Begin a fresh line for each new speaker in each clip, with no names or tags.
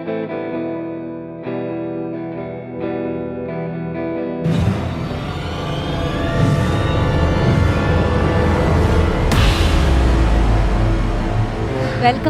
Welcome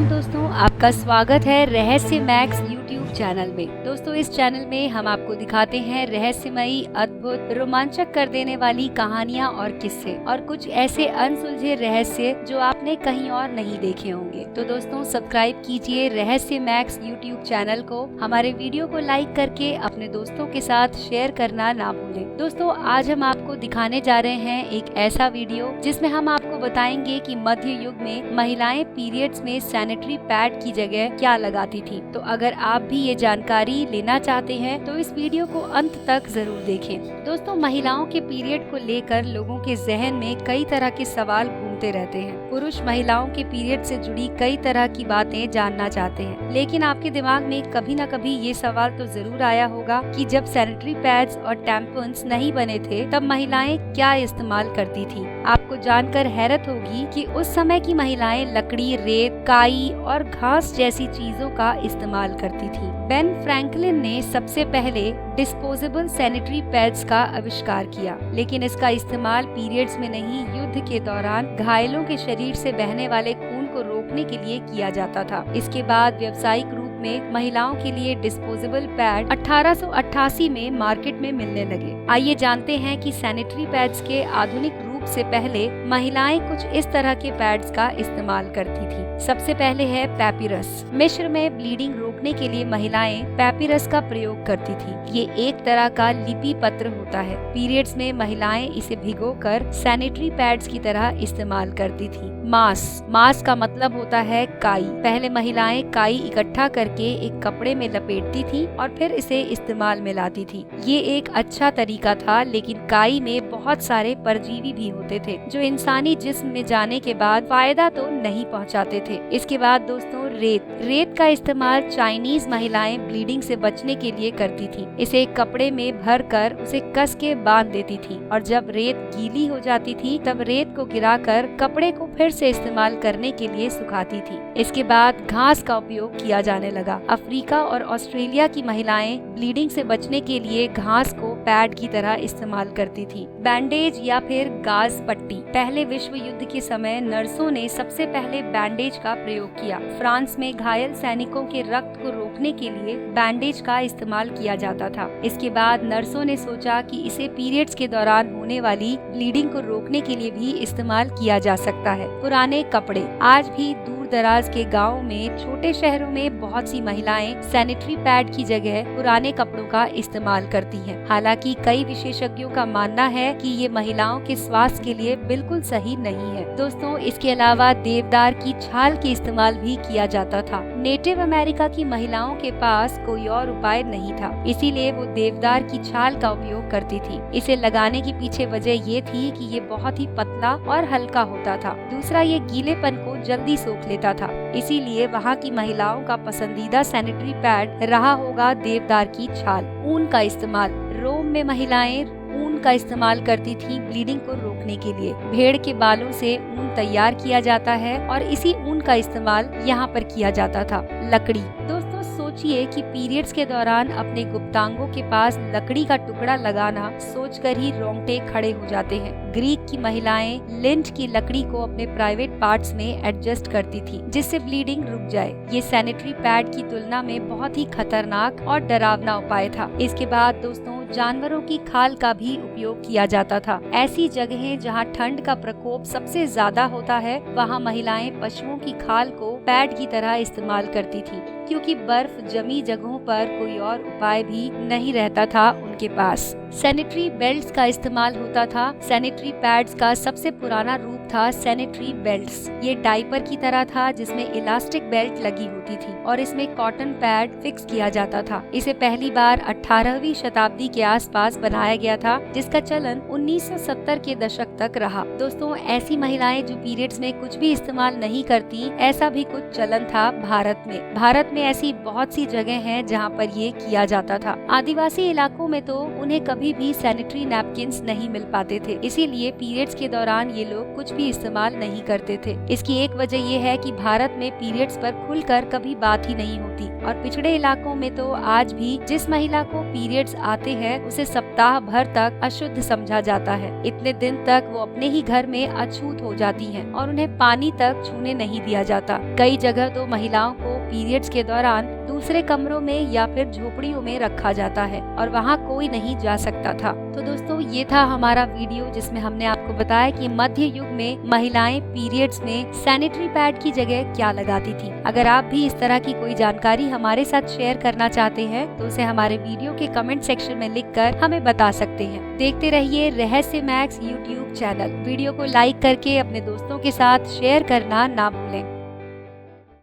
दोस्तों, आपका स्वागत है रहस्य मैक्स यूट्यूब चैनल में। दोस्तों, इस चैनल में हम आपको दिखाते हैं रहस्यमयी, अद्भुत, रोमांचक कर देने वाली कहानियाँ और किस्से और कुछ ऐसे अनसुलझे रहस्य जो आपने कहीं और नहीं देखे होंगे। तो दोस्तों, सब्सक्राइब कीजिए रहस्य मैक्स यूट्यूब चैनल को। हमारे वीडियो को लाइक करके अपने दोस्तों के साथ शेयर करना ना भूलें। दोस्तों, आज हम आपको दिखाने जा रहे हैं एक ऐसा वीडियो जिसमें हम आपको बताएंगे कि मध्य युग में महिलाएं पीरियड्स में सैनिटरी पैड की जगह क्या लगाती थी। तो अगर आप भी ये जानकारी लेना चाहते हैं तो इस वीडियो को अंत तक जरूर देखें। दोस्तों, महिलाओं के पीरियड को लेकर लोगों के जहन में कई तरह के सवाल घूमते रहते हैं। पुरुष महिलाओं के पीरियड से जुड़ी कई तरह की बातें जानना चाहते हैं, लेकिन आपके दिमाग में कभी न कभी ये सवाल तो जरूर आया होगा कि जब सैनिटरी पैड्स और टैम्पन्स नहीं बने थे तब महिलाएं क्या इस्तेमाल करती थी। आपको जानकर हैरत होगी कि उस समय की महिलाएं लकड़ी, रेत, काई और घास जैसी चीजों का इस्तेमाल करती थी। बेन फ्रैंकलिन ने सबसे पहले डिस्पोजेबल सैनिटरी पैड्स का आविष्कार किया, लेकिन इसका इस्तेमाल पीरियड्स में नहीं, युद्ध के दौरान घायलों के शरीर से बहने वाले खून को रोकने के लिए किया जाता था। इसके बाद व्यावसायिक रूप में महिलाओं के लिए डिस्पोजेबल पैड 1888 में मार्केट में मिलने लगे। आइए जानते हैं कि सैनिटरी पैड्स के आधुनिक रूप से पहले महिलाएं कुछ इस तरह के पैड्स का इस्तेमाल करती थी। सबसे पहले है पैपिरस। मिस्र में ब्लीडिंग रोकने के लिए महिलाएं पैपिरस का प्रयोग करती थी। ये एक तरह का लिपि पत्र होता है। पीरियड्स में महिलाएं इसे भिगोकर सैनिटरी पैड्स की तरह इस्तेमाल करती थी। मांस का मतलब होता है काई। पहले महिलाएं काई इकट्ठा करके एक कपड़े में लपेटती थी और फिर इसे इस्तेमाल में लाती थी। ये एक अच्छा तरीका था, लेकिन काई में बहुत सारे परजीवी भी होते थे जो इंसानी जिस्म में जाने के बाद फायदा तो नहीं पहुंचाते थे। इसके बाद दोस्तों, रेत का इस्तेमाल चाइनीज महिलाएं ब्लीडिंग से बचने के लिए करती थी। इसे एक कपड़े में भर कर उसे कस के बांध देती थी और जब रेत गीली हो जाती थी तब रेत को गिराकर कपड़े को फिर से इस्तेमाल करने के लिए सुखाती थी। इसके बाद घास का उपयोग किया जाने लगा। अफ्रीका और ऑस्ट्रेलिया की महिलाएं ब्लीडिंग से बचने के लिए घास को पैड की तरह इस्तेमाल करती थी। बैंडेज या फिर गाज पट्टी। पहले विश्व युद्ध के समय नर्सों ने सबसे पहले बैंडेज का प्रयोग किया। फ्रांस में घायल सैनिकों के रक्त को रोकने के लिए बैंडेज का इस्तेमाल किया जाता था। इसके बाद नर्सों ने सोचा कि इसे पीरियड्स के दौरान होने वाली ब्लीडिंग को रोकने के लिए भी इस्तेमाल किया जा सकता है। पुराने कपड़े। आज भी दूर दराज के गाँव में, छोटे शहरों में बहुत सी महिलाएं सैनिटरी पैड की जगह पुराने कपड़ों का इस्तेमाल करती हैं। हालांकि कई विशेषज्ञों का मानना है कि ये महिलाओं के स्वास्थ्य के लिए बिल्कुल सही नहीं है। दोस्तों, इसके अलावा देवदार की छाल के इस्तेमाल भी किया जाता था। नेटिव अमेरिका की महिलाओं के पास कोई और उपाय नहीं था, इसीलिए वो देवदार की छाल का उपयोग करती थी। इसे लगाने की पीछे वजह ये थी कि ये बहुत ही पतला और हल्का होता था। दूसरा, ये गीलेपन को जल्दी सोख लेता था, इसीलिए वहाँ की महिलाओं का पसंदीदा सैनिटरी पैड रहा होगा देवदार की छाल। ऊन का इस्तेमाल। रोम में महिलाएं ऊन का इस्तेमाल करती थी ब्लीडिंग को रोकने के लिए। भेड़ के बालों से ऊन तैयार किया जाता है और इसी ऊन का इस्तेमाल यहाँ पर किया जाता था। लकड़ी। दोस्तों, सोचिए कि पीरियड्स के दौरान अपने गुप्तांगों के पास लकड़ी का टुकड़ा लगाना सोचकर ही रोंगटे खड़े हो जाते हैं। ग्रीक की महिलाएं लिंट की लकड़ी को अपने प्राइवेट पार्ट्स में एडजस्ट करती थी जिससे ब्लीडिंग रुक जाए। ये सैनिटरी पैड की तुलना में बहुत ही खतरनाक और डरावना उपाय था। इसके बाद दोस्तों, जानवरों की खाल का भी उपयोग किया जाता था। ऐसी जगहें जहां ठंड का प्रकोप सबसे ज्यादा होता है, वहां महिलाएं पशुओं की खाल को पैड की तरह इस्तेमाल करती थी, क्योंकि बर्फ जमी जगहों पर कोई और उपाय भी नहीं रहता था उनके पास। सैनिटरी बेल्ट्स का इस्तेमाल होता था। सैनिटरी पैड्स का सबसे पुराना रूप था सैनिटरी बेल्ट्स। ये डायपर की तरह था जिसमें इलास्टिक बेल्ट लगी होती थी और इसमें कॉटन पैड फिक्स किया जाता था। इसे पहली बार 18वीं शताब्दी के आसपास बनाया गया था, जिसका चलन 1970 के दशक तक रहा। दोस्तों, ऐसी महिलाएं जो पीरियड्स में कुछ भी इस्तेमाल नहीं करती, ऐसा भी कुछ चलन था भारत में। में ऐसी बहुत सी जगह हैं जहाँ पर ये किया जाता था। आदिवासी इलाकों में तो उन्हें कभी भी सैनिटरी नैपकिन्स नहीं मिल पाते थे, इसीलिए पीरियड्स के दौरान ये लोग कुछ भी इस्तेमाल नहीं करते थे। इसकी एक वजह ये है कि भारत में पीरियड्स पर खुलकर कभी बात ही नहीं होती और पिछड़े इलाकों में तो आज भी जिस महिला को पीरियड्स आते हैं उसे सप्ताह भर तक अशुद्ध समझा जाता है। इतने दिन तक वो अपने ही घर में अछूत हो जाती हैं और उन्हें पानी तक छूने नहीं दिया जाता। कई जगह तो महिलाओं को पीरियड्स के दौरान दूसरे कमरों में या फिर झोपड़ियों में रखा जाता है और वहाँ कोई नहीं जा सकता था। तो दोस्तों ये था हमारा वीडियो जिसमें हमने आपको बताया कि मध्य युग में महिलाएं पीरियड्स में सैनिटरी पैड की जगह क्या लगाती थी। अगर आप भी इस तरह की कोई जानकारी हमारे साथ शेयर करना चाहते हैं तो उसे हमारे वीडियो के कमेंट सेक्शन में लिखकर हमें बता सकते हैं। देखते रहिए रहस्य मैक्स यूट्यूब चैनल। वीडियो को लाइक करके अपने दोस्तों के साथ शेयर करना ना भूलें।